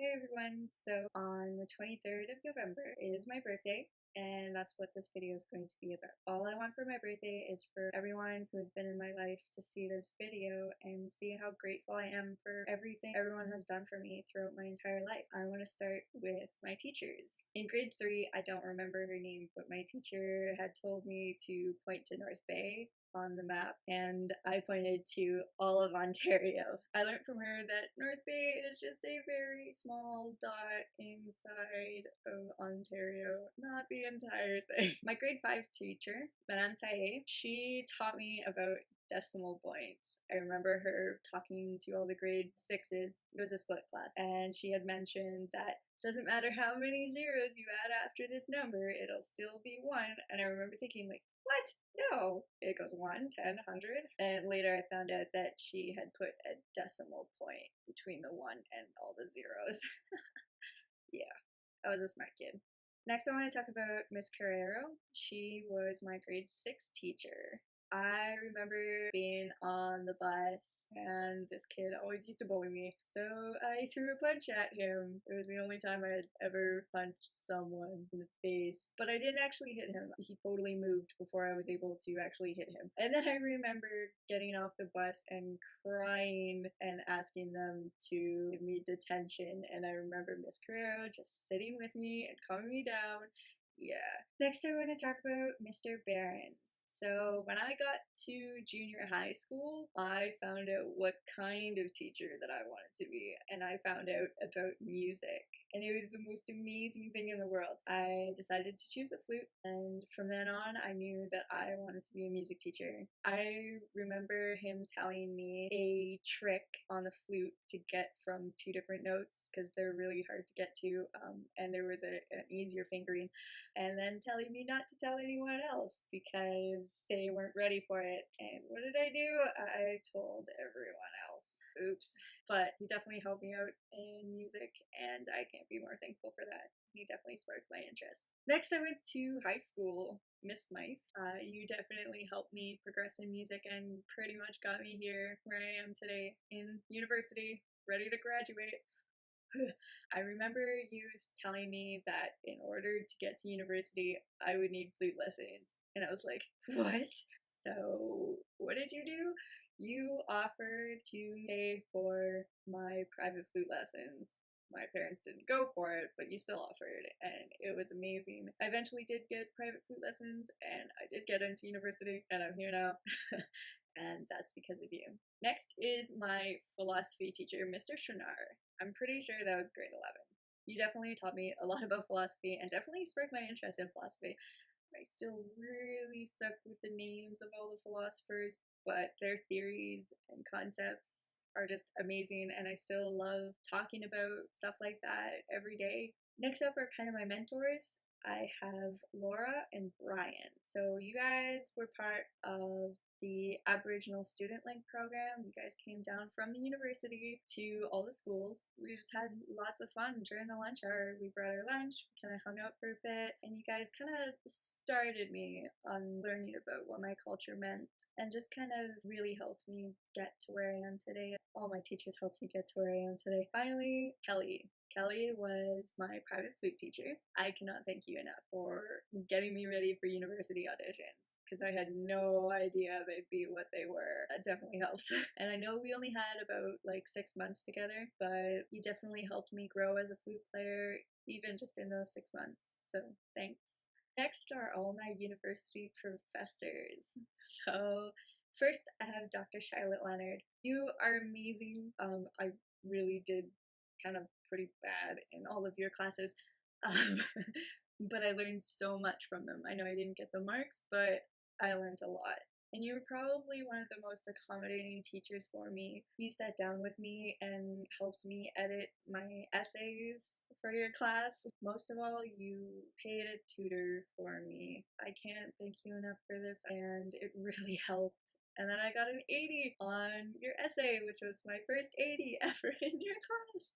Hey everyone, so on the 23rd of November is my birthday, and that's what this video is going to be about. All I want for my birthday is for everyone who has been in my life to see this video and see how grateful I am for everything everyone has done for me throughout my entire life. I want to start with my teachers. In grade 3, I don't remember her name, but my teacher had told me to point to North Bay on the map, and I pointed to all of Ontario. I learned from her that North Bay is just a very small dot inside of Ontario, not the entire thing. My grade 5 teacher, Madame Taye, she taught me about decimal points. I remember her talking to all the grade 6s. It was a split class, and she had mentioned that doesn't matter how many zeros you add after this number, it'll still be 1. And I remember thinking, like, what? No, it goes 1, 10, 100. And later I found out that she had put a decimal point between the 1 and all the zeros. Yeah, I was a smart kid. Next, I want to talk about Miss Carrero. She was my grade 6 teacher. I remember being on the bus, and this kid always used to bully me, so I threw a punch at him. It was the only time I had ever punched someone in the face, but I didn't actually hit him. He totally moved before I was able to actually hit him. And then I remember getting off the bus and crying and asking them to give me detention, and I remember Miss Carrero just sitting with me and calming me down. Yeah. Next, I want to talk about Mr. Behrens. So, when I got to junior high school, I found out what kind of teacher that I wanted to be, and I found out about music. And it was the most amazing thing in the world. I decided to choose the flute, and from then on, I knew that I wanted to be a music teacher. I remember him telling me a trick on the flute to get from 2 different notes because they're really hard to get to, and there was an easier fingering, and then telling me not to tell anyone else because they weren't ready for it. And what did I do? I told everyone else. Oops. But he definitely helped me out in music, and I can't be more thankful for that. He definitely sparked my interest. Next, I went to high school. Miss Smythe, you definitely helped me progress in music and pretty much got me here where I am today in university, ready to graduate. I remember you telling me that in order to get to university, I would need flute lessons. And I was like, what? So, what did you do? You offered to pay for my private flute lessons. My parents didn't go for it, but you still offered, and it was amazing. I eventually did get private flute lessons, and I did get into university, and I'm here now. And that's because of you. Next is my philosophy teacher, Mr. Shrinar. I'm pretty sure that was grade 11. You definitely taught me a lot about philosophy and definitely sparked my interest in philosophy. I still really suck with the names of all the philosophers, but their theories and concepts are just amazing, and I still love talking about stuff like that every day. Next up are kind of my mentors. I have Laura and Brian. So you guys were part of the Aboriginal Student Link program. You guys came down from the university to all the schools. We just had lots of fun during the lunch hour. We brought our lunch, we kind of hung out for a bit, and you guys kind of started me on learning about what my culture meant and just kind of really helped me get to where I am today. All my teachers helped me get to where I am today. Finally, Kelly. Kelly was my private flute teacher. I cannot thank you enough for getting me ready for university auditions because I had no idea they'd be what they were. That definitely helps. And I know we only had about like 6 months together, but you definitely helped me grow as a flute player even just in those 6 months. So thanks. Next are all my university professors. So first, I have Dr. Charlotte Leonard. You are amazing. I really did kind of pretty bad in all of your classes, um, but I learned so much from them. I know I didn't get the marks, but I learned a lot. And you were probably one of the most accommodating teachers for me. You sat down with me and helped me edit my essays for your class. Most of all, you paid a tutor for me. I can't thank you enough for this, and it really helped. And then I got an 80 on your essay, which was my first 80 ever in your class.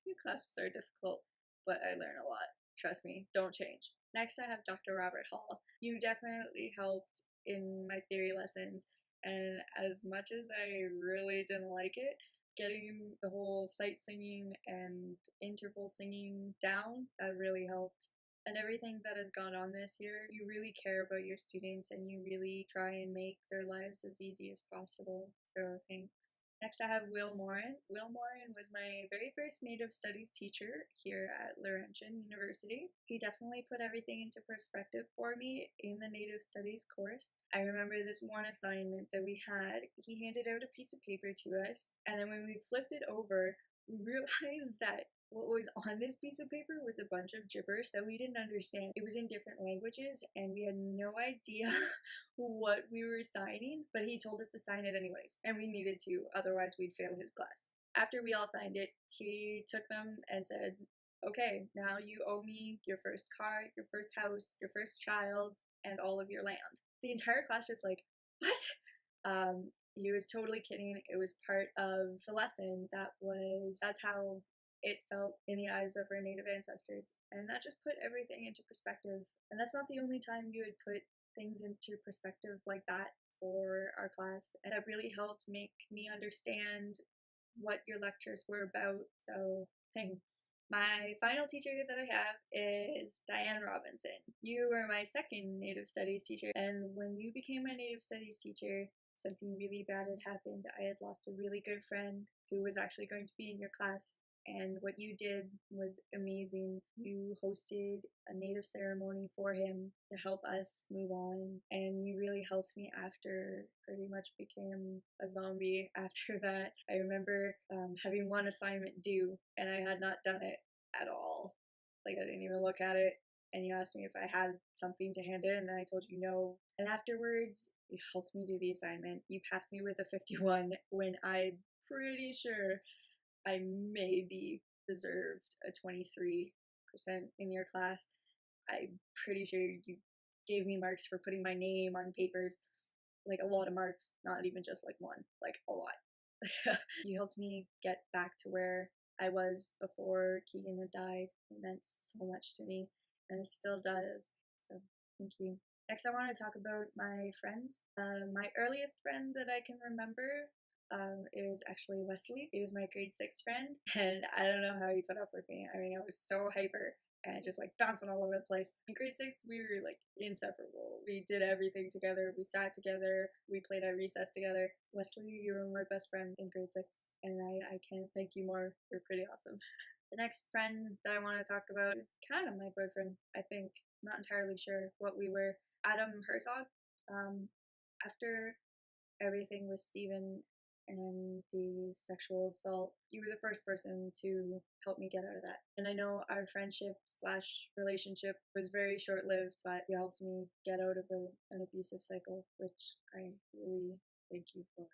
Your classes are difficult, but I learn a lot. Trust me, don't change. Next, I have Dr. Robert Hall. You definitely helped in my theory lessons, and as much as I really didn't like it, getting the whole sight singing and interval singing down, that really helped. And everything that has gone on this year, you really care about your students and you really try and make their lives as easy as possible. So thanks. Next, I have Will Morin. Will Morin was my very first Native Studies teacher here at Laurentian University. He definitely put everything into perspective for me in the Native Studies course. I remember this one assignment that we had. He handed out a piece of paper to us, and then when we flipped it over, we realized that what was on this piece of paper was a bunch of gibberish that we didn't understand. It was in different languages, and we had no idea what we were signing, but he told us to sign it anyways, and we needed to, otherwise we'd fail his class. After we all signed it, he took them and said, okay, now you owe me your first car, your first house, your first child, and all of your land. The entire class just like, what? He was totally kidding. It was part of the lesson. That's how it felt in the eyes of our Native ancestors. And that just put everything into perspective. And that's not the only time you would put things into perspective like that for our class. And that really helped make me understand what your lectures were about. So thanks. My final teacher that I have is Diane Robinson. You were my second Native Studies teacher, and when you became my Native Studies teacher, something really bad had happened. I had lost a really good friend who was actually going to be in your class, and what you did was amazing. You hosted a Native ceremony for him to help us move on, and you really helped me after pretty much became a zombie after that. I remember having one assignment due, and I had not done it at all. Like, I didn't even look at it, and you asked me if I had something to hand in, and I told you no. And afterwards, you helped me do the assignment. You passed me with a 51 when I'm pretty sure I maybe deserved a 23% in your class. I'm pretty sure you gave me marks for putting my name on papers, like a lot of marks, not even just like one, like a lot. You helped me get back to where I was before Keegan had died. It meant so much to me, and it still does. So thank you. Next, I want to talk about my friends. My earliest friend that I can remember is actually Wesley. He was my grade 6 friend, and I don't know how he put up with me. I mean, I was so hyper and just like bouncing all over the place. In grade 6, we were like inseparable. We did everything together. We sat together. We played at recess together. Wesley, you were my best friend in grade 6, and I can't thank you more. You're pretty awesome. The next friend that I want to talk about is kind of my boyfriend, I think. I'm not entirely sure what we were. Adam Herzog. After everything with Steven and the sexual assault, you were the first person to help me get out of that. And I know our friendship slash relationship was very short lived, but you helped me get out of an abusive cycle, which I really thank you for.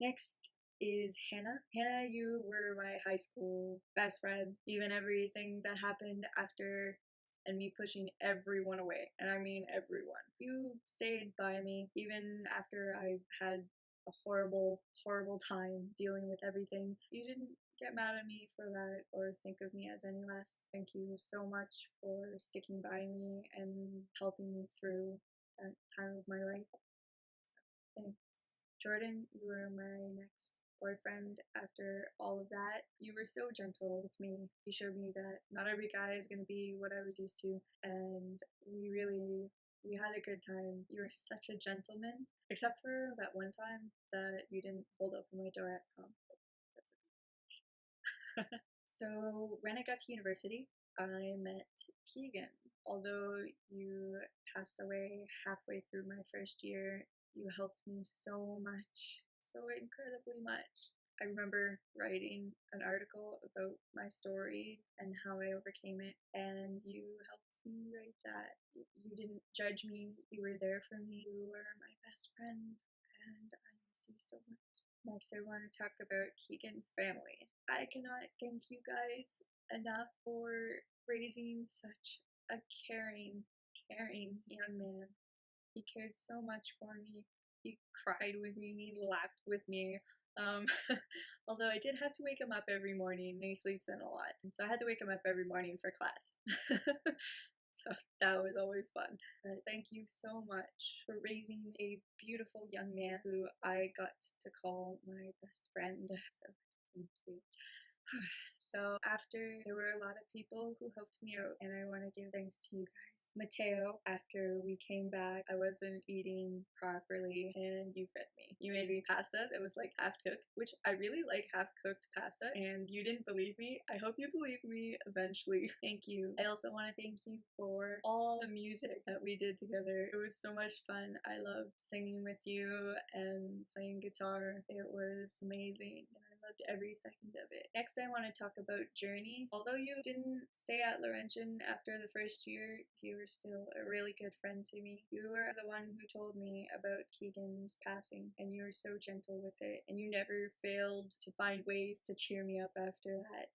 Next is Hannah. Hannah, you were my high school best friend. Even everything that happened after and me pushing everyone away, and I mean everyone. You stayed by me even after I had a horrible, horrible time dealing with everything. You didn't get mad at me for that or think of me as any less. Thank you so much for sticking by me and helping me through that time of my life. So, thanks. Jordan, you were my next boyfriend after all of that. You were so gentle with me. You showed me that not every guy is going to be what I was used to, and we had a good time. You were such a gentleman, except for that one time that you didn't hold open my door at prom. That's okay. So when I got to university, I met Keegan. Although you passed away halfway through my first year, you helped me so much, so incredibly much. I remember writing an article about my story and how I overcame it, and you helped me write that. You didn't judge me, you were there for me, you were my best friend, and I miss you so much. Next, I want to talk about Keegan's family. I cannot thank you guys enough for raising such a caring young man. He cared so much for me. He cried with me. He laughed with me. Although I did have to wake him up every morning. He sleeps in a lot. And so I had to wake him up every morning for class. So that was always fun. Thank you so much for raising a beautiful young man who I got to call my best friend. So thank you. So after, there were a lot of people who helped me out, and I want to give thanks to you guys. Mateo, after we came back, I wasn't eating properly, and you fed me. You made me pasta that was like half cooked, which I really like half cooked pasta, and you didn't believe me. I hope you believe me eventually. Thank you. I also want to thank you for all the music that we did together. It was so much fun. I loved singing with you and playing guitar. It was amazing, and I loved every second of it. Next, I want to talk about Journey. Although you didn't stay at Laurentian after the first year, you were still a really good friend to me. You were the one who told me about Keegan's passing, and you were so gentle with it, and you never failed to find ways to cheer me up after that.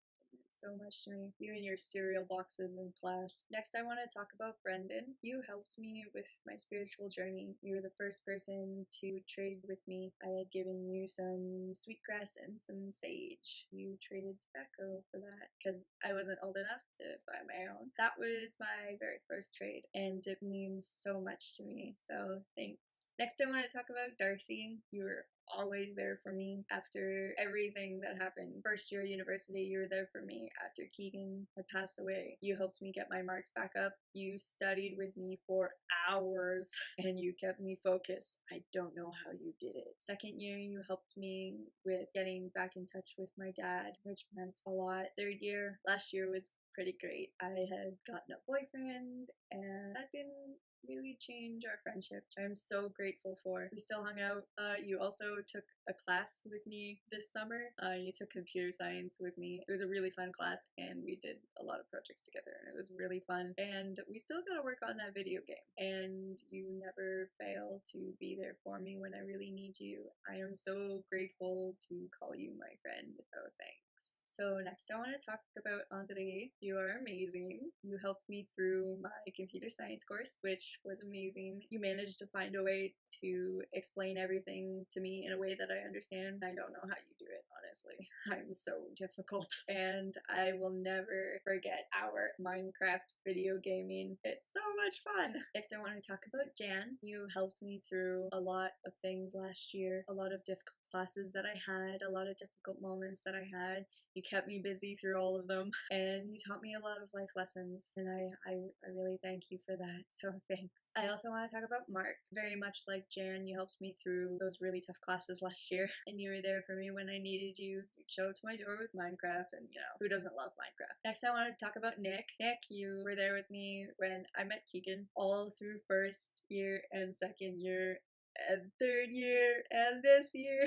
So much to me. You and your cereal boxes in class. Next, I want to talk about Brendan. You helped me with my spiritual journey. You were the first person to trade with me. I had given you some sweetgrass and some sage. You traded tobacco for that because I wasn't old enough to buy my own. That was my very first trade, and it means so much to me. So thanks. Next, I want to talk about Darcy. You were always there for me after everything that happened. First year university, you were there for me after Keegan had passed away. You helped me get my marks back up. You studied with me for hours and you kept me focused. I don't know how you did it. Second year, you helped me with getting back in touch with my dad, which meant a lot. Third year, last year was pretty great. I had gotten a boyfriend and that didn't really change our friendship, which I'm so grateful for. We still hung out. You also took a class with me this summer. You took computer science with me. It was a really fun class and we did a lot of projects together and it was really fun. And we still gotta work on that video game. And you never fail to be there for me when I really need you. I am so grateful to call you my friend. Oh, thanks. So next I want to talk about Andre. You are amazing. You helped me through my computer science course, which was amazing. You managed to find a way to explain everything to me in a way that I understand. I don't know how you do it, honestly. I'm so difficult. And I will never forget our Minecraft video gaming. It's so much fun. Next I want to talk about Jan. You helped me through a lot of things last year, a lot of difficult classes that I had, a lot of difficult moments that I had. You kept me busy through all of them, and you taught me a lot of life lessons, and I really thank you for that, so thanks. I also want to talk about Mark. Very much like Jan, you helped me through those really tough classes last year, and you were there for me when I needed you. You showed up to my door with Minecraft, and you know, who doesn't love Minecraft? Next, I want to talk about Nick. Nick, you were there with me when I met Keegan, all through first year and second year, and third year, and this year.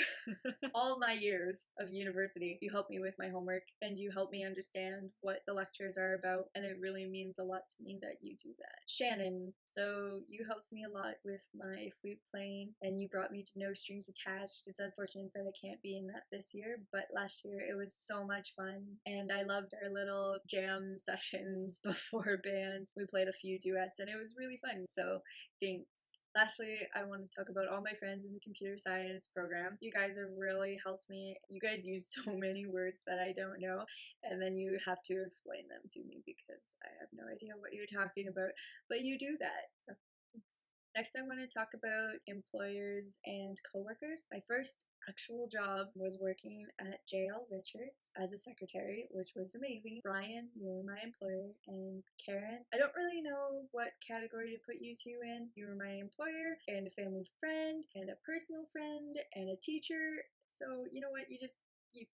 All my years of university, you helped me with my homework and you helped me understand what the lectures are about, and it really means a lot to me that you do that. Shannon, so you helped me a lot with my flute playing and you brought me to No Strings Attached. It's unfortunate that I can't be in that this year, but last year it was so much fun and I loved our little jam sessions before band. We played a few duets and it was really fun, so thanks. Lastly, I want to talk about all my friends in the computer science program. You guys have really helped me. You guys use so many words that I don't know, and then you have to explain them to me because I have no idea what you're talking about, but you do that. So thanks. Next, I want to talk about employers and coworkers. My first actual job was working at JL Richards as a secretary, which was amazing. Brian, you were my employer, and Karen, I don't really know what category to put you two in. You were my employer, and a family friend, and a personal friend, and a teacher. So, you know what? You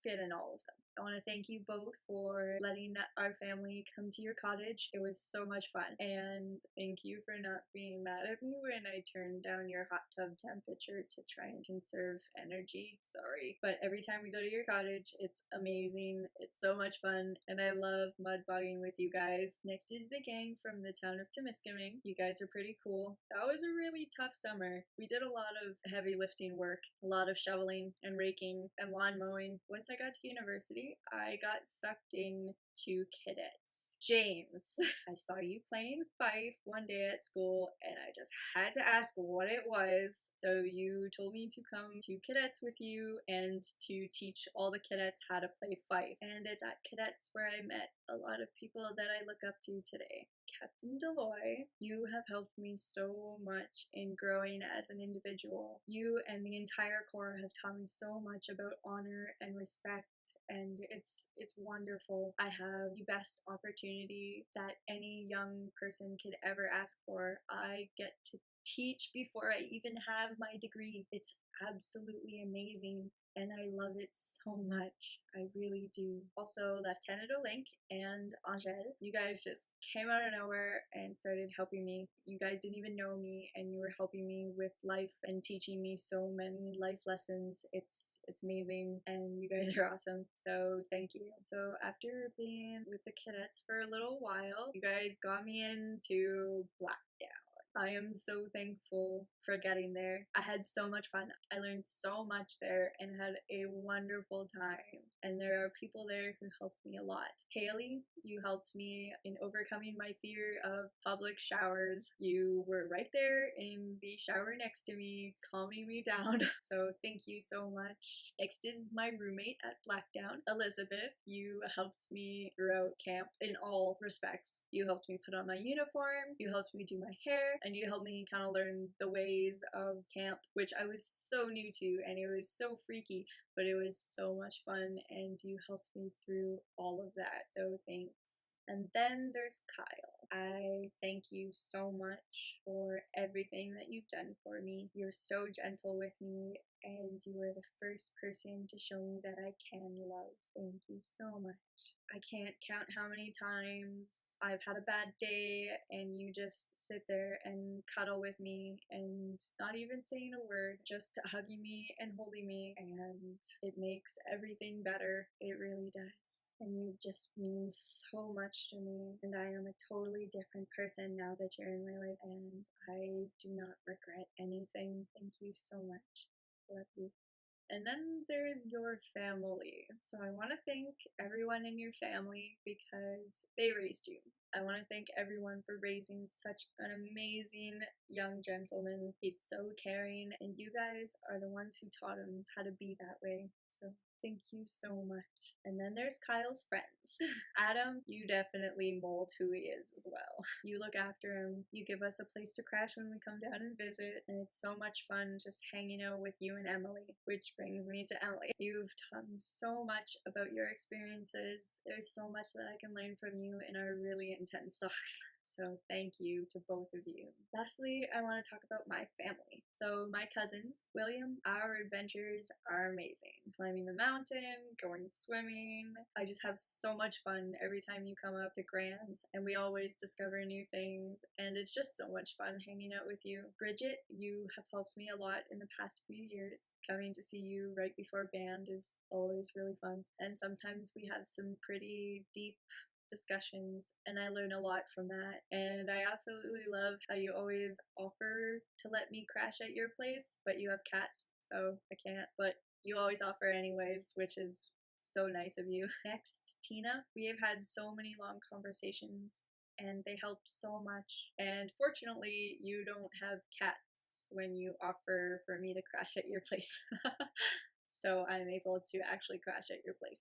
fit in all of them. I want to thank you both for letting our family come to your cottage. It was so much fun. And thank you for not being mad at me when I turned down your hot tub temperature to try and conserve energy. Sorry. But every time we go to your cottage, it's amazing. It's so much fun. And I love mud bogging with you guys. Next is the gang from the town of Temiskaming. You guys are pretty cool. That was a really tough summer. We did a lot of heavy lifting work, a lot of shoveling and raking and lawn mowing. Once I got to university, I got sucked in to cadets. James, I saw you playing fife one day at school and I just had to ask what it was. So you told me to come to cadets with you and to teach all the cadets how to play fife. And it's at cadets where I met a lot of people that I look up to today. Captain Deloy, you have helped me so much in growing as an individual. You and the entire Corps have taught me so much about honor and respect, and it's wonderful. I have the best opportunity that any young person could ever ask for. I get to teach before I even have my degree. It's absolutely amazing and I love it so much. I really do. Also, Lieutenant Olink and Angel, you guys just came out of nowhere and started helping me. You guys didn't even know me, and you were helping me with life and teaching me so many life lessons. It's amazing, and you guys are awesome. So thank you. So after being with the cadets for a little while, you guys got me into Blackdown. I am so thankful for getting there. I had so much fun. I learned so much there and had a wonderful time. And there are people there who helped me a lot. Haley, you helped me in overcoming my fear of public showers. You were right there in the shower next to me, calming me down. So thank you so much. Next is my roommate at Blackdown, Elizabeth. You helped me throughout camp in all respects. You helped me put on my uniform, you helped me do my hair, and you helped me kind of learn the ways of camp, which I was so new to, and it was so freaky, but it was so much fun, and you helped me through all of that, so thanks. And then there's Kyle. I thank you so much for everything that you've done for me. You're so gentle with me, and you were the first person to show me that I can love. Thank you so much. I can't count how many times I've had a bad day and you just sit there and cuddle with me and not even saying a word, just hugging me and holding me, and it makes everything better. It really does. And you just mean so much to me, and I am a totally different person now that you're in my life, and I do not regret anything. Thank you so much. Love you. And then there's your family. So I want to thank everyone in your family because they raised you. I want to thank everyone for raising such an amazing young gentleman. He's so caring, and you guys are the ones who taught him how to be that way. So thank you so much. And then there's Kyle's friends. Adam, you definitely mold who he is as well. You look after him, you give us a place to crash when we come down and visit, and it's so much fun just hanging out with you and Emily, which brings me to Emily. You've taught me so much about your experiences. There's so much that I can learn from you in our really intense talks. So thank you to both of you. Lastly, I want to talk about my family. So my cousins, William, our adventures are amazing. Climbing the mountain, going swimming. I just have so much fun every time you come up to Grams, and we always discover new things, and it's just so much fun hanging out with you. Bridget, you have helped me a lot in the past few years. Coming to see you right before band is always really fun, and sometimes we have some pretty deep discussions, and I learn a lot from that. And I absolutely love how you always offer to let me crash at your place, but you have cats, so I can't, but you always offer anyways, which is so nice of you. Next, Tina. We have had so many long conversations and they helped so much. And fortunately, you don't have cats when you offer for me to crash at your place. So I'm able to actually crash at your place.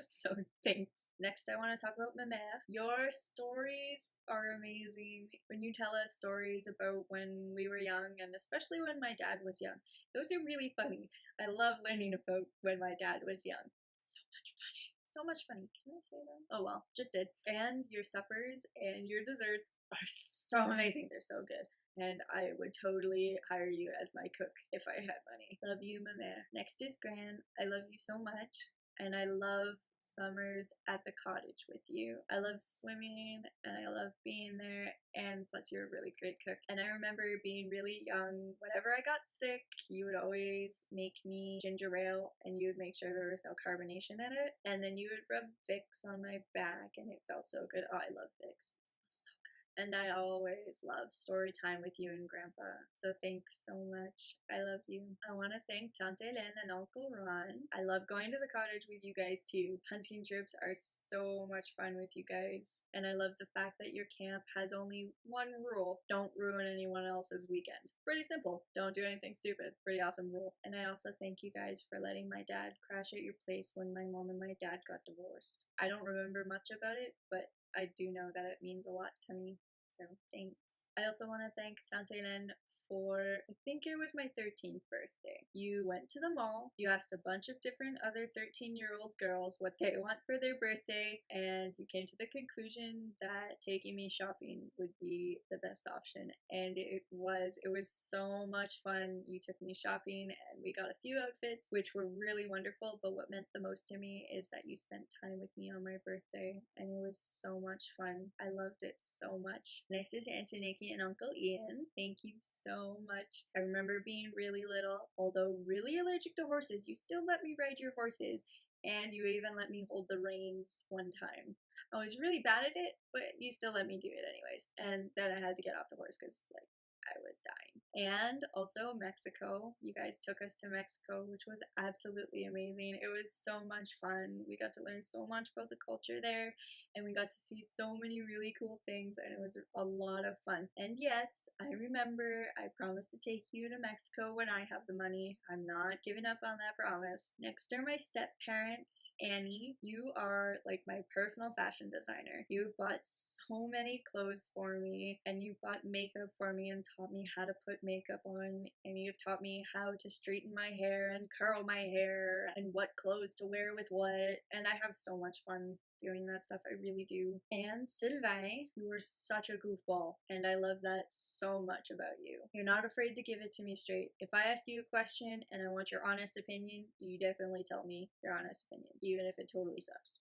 So thanks. Next, I want to talk about Mama. Your stories are amazing. When you tell us stories about when we were young, and especially when my dad was young, those are really funny. I love learning about when my dad was young. So much funny. So much funny. Can I say that? Oh well, just did. And your suppers and your desserts are so amazing. They're so good. And I would totally hire you as my cook if I had money. Love you, Mama. Next is Gran. I love you so much. And I love summers at the cottage with you. I love swimming and I love being there, and plus you're a really great cook. And I remember being really young, whenever I got sick, you would always make me ginger ale and you would make sure there was no carbonation in it, and then you would rub Vicks on my back and it felt so good. Oh, I love Vicks. It smells so good. And I always love story time with you and Grandpa. So thanks so much. I love you. I want to thank Tante Lynn and Uncle Ron. I love going to the cottage with you guys too. Hunting trips are so much fun with you guys. And I love the fact that your camp has only one rule. Don't ruin anyone else's weekend. Pretty simple. Don't do anything stupid. Pretty awesome rule. And I also thank you guys for letting my dad crash at your place when my mom and my dad got divorced. I don't remember much about it, but I do know that it means a lot to me. So thanks. I also want to thank Tante Len for, I think it was my 13th birthday. You went to the mall, you asked a bunch of different other 13-year-old girls what they want for their birthday, and you came to the conclusion that taking me shopping would be the best option. And it was. It was so much fun. You took me shopping and we got a few outfits, which were really wonderful, but what meant the most to me is that you spent time with me on my birthday, and it was so much fun. I loved it so much. Next is Aunt Nikki and Uncle Ian. Thank you so much. I remember being really little, although really allergic to horses, you still let me ride your horses, and you even let me hold the reins one time. I was really bad at it, but you still let me do it anyways. And then I had to get off the horse because, like, I was dying. And also Mexico. You guys took us to Mexico, which was absolutely amazing. It was so much fun. We got to learn so much about the culture there, and we got to see so many really cool things, and it was a lot of fun. And yes, I remember I promised to take you to Mexico when I have the money. I'm not giving up on that promise. Next are my step parents. Annie, you are like my personal fashion designer. You've bought so many clothes for me, and you've bought makeup for me and taught me how to put makeup on, and you've taught me how to straighten my hair and curl my hair and what clothes to wear with what, and I have so much fun doing that stuff. I really do. And Sylvain, you were such a goofball, and I love that so much about you. You're not afraid to give it to me straight. If I ask you a question and I want your honest opinion, you definitely tell me your honest opinion, even if it totally sucks.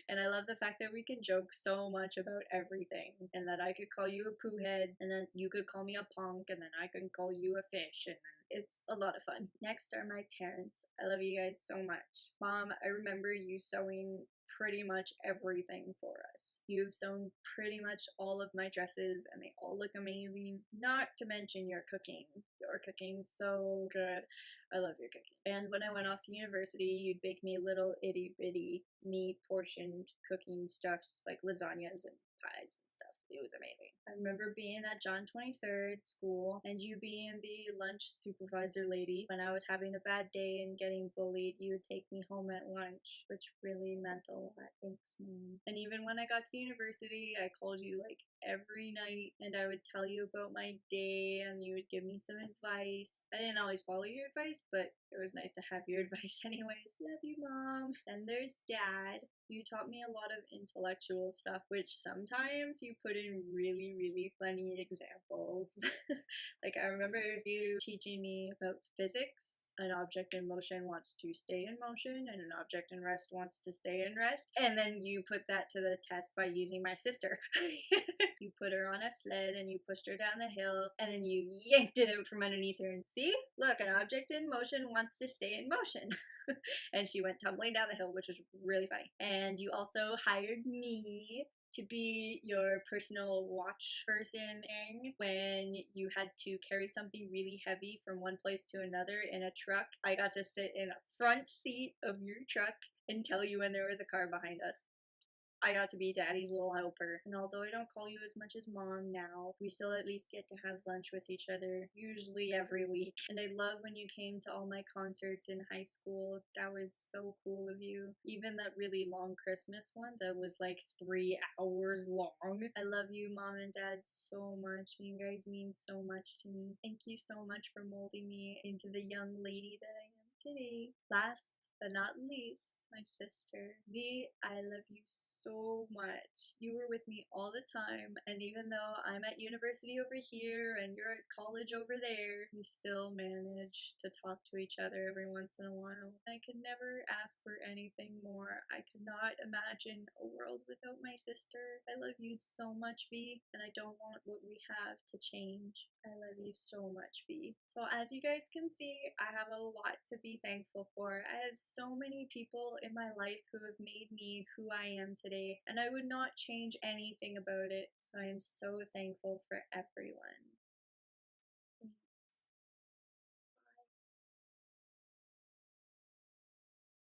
And I love the fact that we can joke so much about everything, and that I could call you a poo head, and then you could call me a punk, and then I can call you a fish, and then it's a lot of fun. Next are my parents. I love you guys so much. Mom, I remember you sewing pretty much everything for us. You've sewn pretty much all of my dresses, and they all look amazing. Not to mention your cooking. Your cooking's so good. I love your cooking. And when I went off to university, you'd bake me little itty bitty me portioned cooking stuffs like lasagnas and pies and stuff. It was amazing. I remember being at John 23rd school and you being the lunch supervisor lady. When I was having a bad day and getting bullied, you would take me home at lunch, which really meant a lot. Thanks, Mom. And even when I got to university, I called you like every night and I would tell you about my day and you would give me some advice. I didn't always follow your advice, but it was nice to have your advice anyways. Love you, Mom. Then there's Dad. You taught me a lot of intellectual stuff, which sometimes you put in really, really funny examples. Like, I remember you teaching me about physics. An object in motion wants to stay in motion, and an object in rest wants to stay in rest. And then you put that to the test by using my sister. You put her on a sled, and you pushed her down the hill, and then you yanked it out from underneath her. And see? Look, an object in motion wants to stay in motion. And she went tumbling down the hill, which was really funny. And you also hired me to be your personal watch person when you had to carry something really heavy from one place to another in a truck. I got to sit in the front seat of your truck and tell you when there was a car behind us. I got to be Daddy's little helper. And although I don't call you as much as Mom now, we still at least get to have lunch with each other, usually every week. And I love when you came to all my concerts in high school. That was so cool of you. Even that really long Christmas one that was like 3 hours long. I love you, Mom and Dad, so much. You guys mean so much to me. Thank you so much for molding me into the young lady that I am today. Last but not least, my sister. V, I love you so much. You were with me all the time, and even though I'm at university over here and you're at college over there, we still manage to talk to each other every once in a while. I could never ask for anything more. I could not imagine a world without my sister. I love you so much, V, and I don't want what we have to change. I love you so much, V. So as you guys can see, I have a lot to be thankful for. I have so many people in my life who have made me who I am today, and I would not change anything about it. So I am so thankful for everyone.